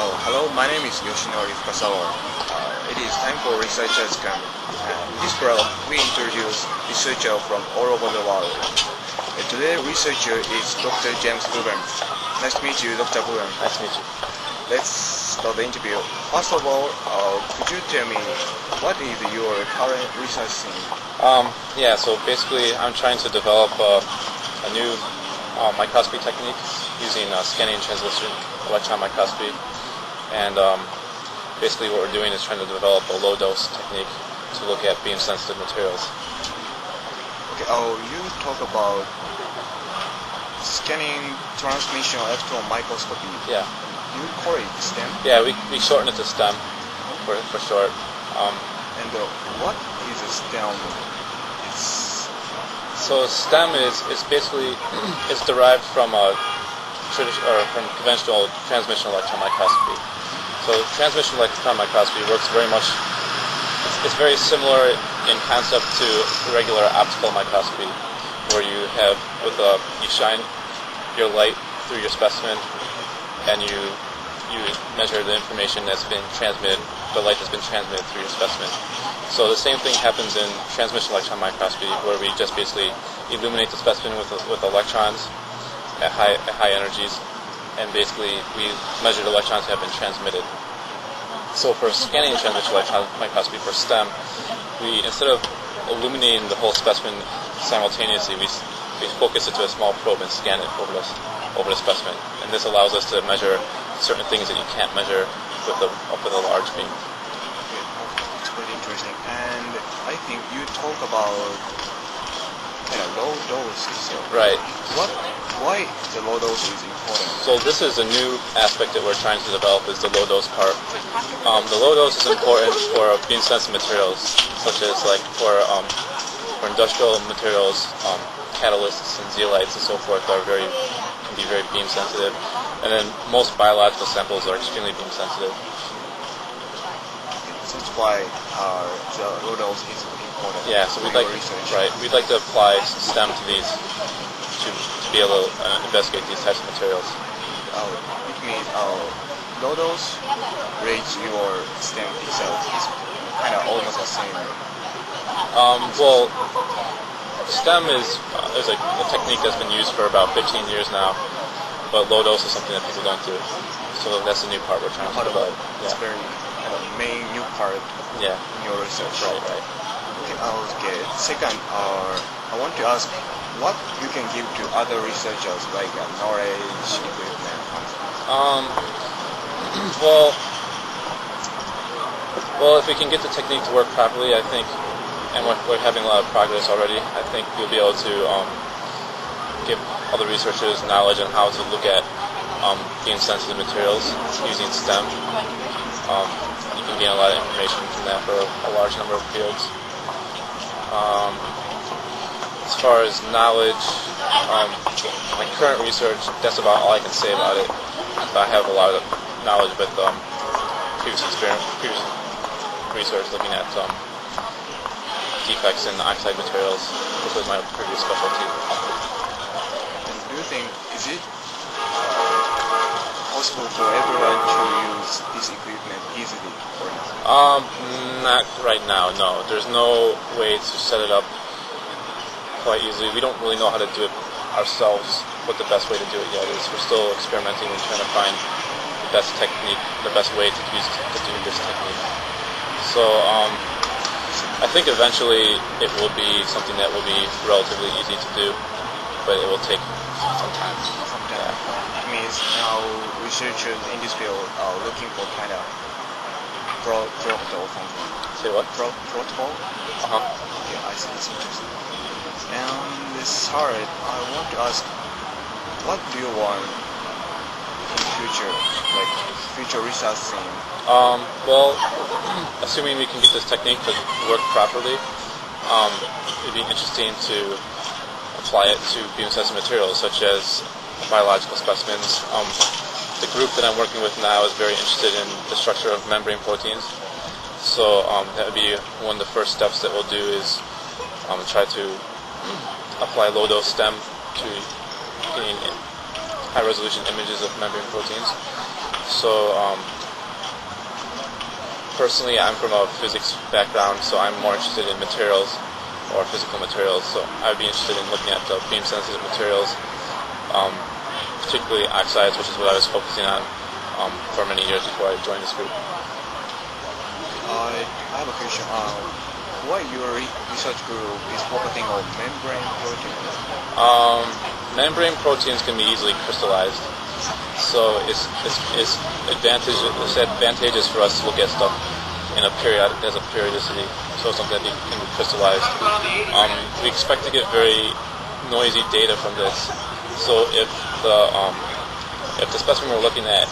Hello, my name is Yoshinori Fukasawa. It is time for Researchers Camp. In this program, we introduce researchers from all over the world. Today's researcher is Dr. James Buban. Nice to meet you, Dr. Buban. Nice to meet you. Let's start the interview. First of all, could you tell me what is your current research theme? So basically I'm trying to develop a new microscopy technique using scanning and transition electron microscopy, and basically what we're doing is trying to develop a low dose technique to look at beam sensitive materials. Okay, you talk about scanning transmission electron microscopy. Yeah. You call it STEM? Yeah, we shorten it to STEM for short. And what is a STEM? So STEM is basically it's derived from from conventional transmission electron microscopy. So transmission electron microscopy works very much. It's very similar in concept to regular optical microscopy, where you shine your light through your specimen, and you measure the information that's been transmitted, the light that's been transmitted through your specimen. So the same thing happens in transmission electron microscopy, where we just basically illuminate the specimen with electrons at high energies, and basically we measure the electrons that have been transmitted. So for scanning and transmission electron microscopy for STEM, we, instead of illuminating the whole specimen simultaneously, we focus it to a small probe and scan it over the specimen, and this allows us to measure certain things that you can't measure with a large beam. It's pretty interesting. And I think you talk about low dose. So right. Why the low dose is important? So this is a new aspect that we're trying to develop, is the low dose part. The low dose is important for beam sensitive materials, such as for industrial materials, catalysts and zeolites and so forth can be very beam sensitive, and then most biological samples are extremely beam sensitive. So that's why the low dose is important. Yeah, so we'd like to apply STEM to these to be able to investigate these types of materials. It means low dose rates your STEM itself is kind of almost the same. Well, STEM is a technique that's been used for about 15 years now, but low dose is something that people don't do. So that's the new part we're trying to develop. It's very main new part in your research. Right. Okay. Second, I want to ask what you can give to other researchers, like knowledge, equipment. Well, if we can get the technique to work properly, I think, and we're having a lot of progress already, I think we'll be able to give other researchers knowledge on how to look at beam sensitive materials using STEM. You can gain a lot of information from that for a large number of fields. As far as knowledge, my current research, that's about all I can say about it. I have a lot of knowledge with previous research looking at defects in oxide materials, which was my previous specialty. And do you think, is it possible for everyone to use this equipment easily or not? Not right now, no. There's no way to set it up quite easily. We don't really know how to do it ourselves, what the best way to do it yet is. We're still experimenting and trying to find the best technique, the best way to do this technique. So I think eventually it will be something that will be relatively easy to do, but it will take some time. It means now researchers in this field are looking for kind of protocol or something. Say what? Protocol? Yeah, I see. It's interesting. And this hard, I want to ask, what do you want in the future, like future research theme? Well, assuming we can get this technique to work properly, it'd be interesting to apply it to beam sensitive materials such as biological specimens. The group that I'm working with now is very interested in the structure of membrane proteins, so that would be one of the first steps that we'll do is try to apply low dose STEM to getting high resolution images of membrane proteins. So personally, I'm from a physics background, so I'm more interested in materials or physical materials. So I'd be interested in looking at the beam-sensitive materials, particularly oxides, which is what I was focusing on for many years before I joined this group. I have a question. Why your research group is focusing on membrane proteins? Membrane proteins can be easily crystallized, so it's advantageous for us to look at stuff in a as a periodicity, so something that can be crystallized. We expect to get very noisy data from this. So if the specimen we're looking at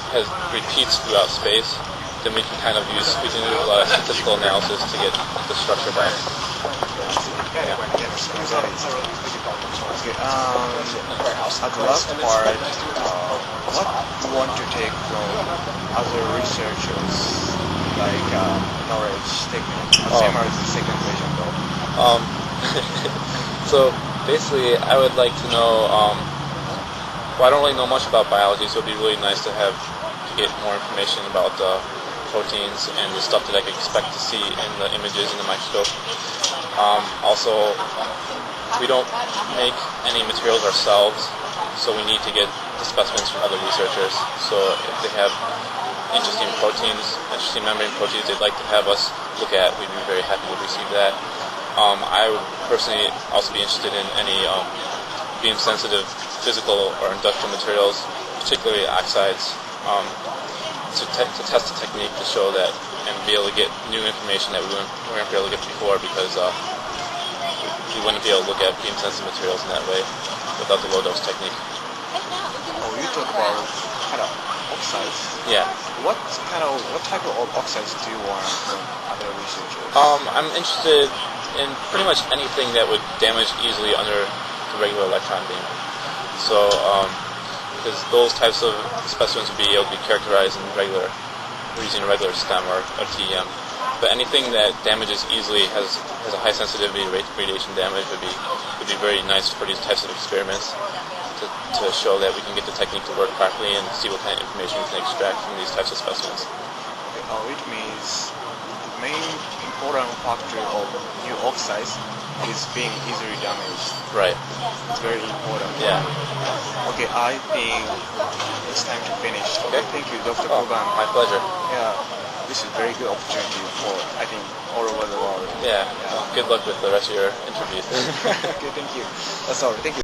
repeats throughout space, then we can use a lot of statistical analysis to get the structure back. Yeah. Okay. At the last part, what you want to take from other researchers, like knowledge, technique, same as the second question though. So basically, I would like to know. Well, I don't really know much about biology, so it'd be really nice to get more information about proteins and the stuff that I could expect to see in the images in the microscope. Also, we don't make any materials ourselves, so we need to get the specimens from other researchers. So if they have interesting membrane proteins they'd like to have us look at, we'd be very happy to receive that. I would personally also be interested in any beam-sensitive physical or industrial materials, particularly oxides, to test the technique to show that and be able to get new information that we weren't able to get before, because we wouldn't be able to look at beam-sensitive materials in that way without the low-dose technique. Oh, you talk about oxides. Yeah. What type of oxides do you want from other researchers? I'm interested in pretty much anything that would damage easily under the regular electron beam. So, because those types of specimens would be able to be characterized using a regular STEM or TEM. But anything that damages easily has a high sensitivity to radiation damage would be very nice for these types of experiments to show that we can get the technique to work properly and see what kind of information we can extract from these types of specimens. Okay, which means the main important factor of new oxides is being easily damaged. Right. It's very important. Yeah. Okay, I think it's time to finish. Okay. Thank you, Dr. Kuban. My pleasure. Yeah, this is a very good opportunity for, I think, all over the world. Yeah. Good luck with the rest of your interview. Okay, thank you. That's all. Thank you.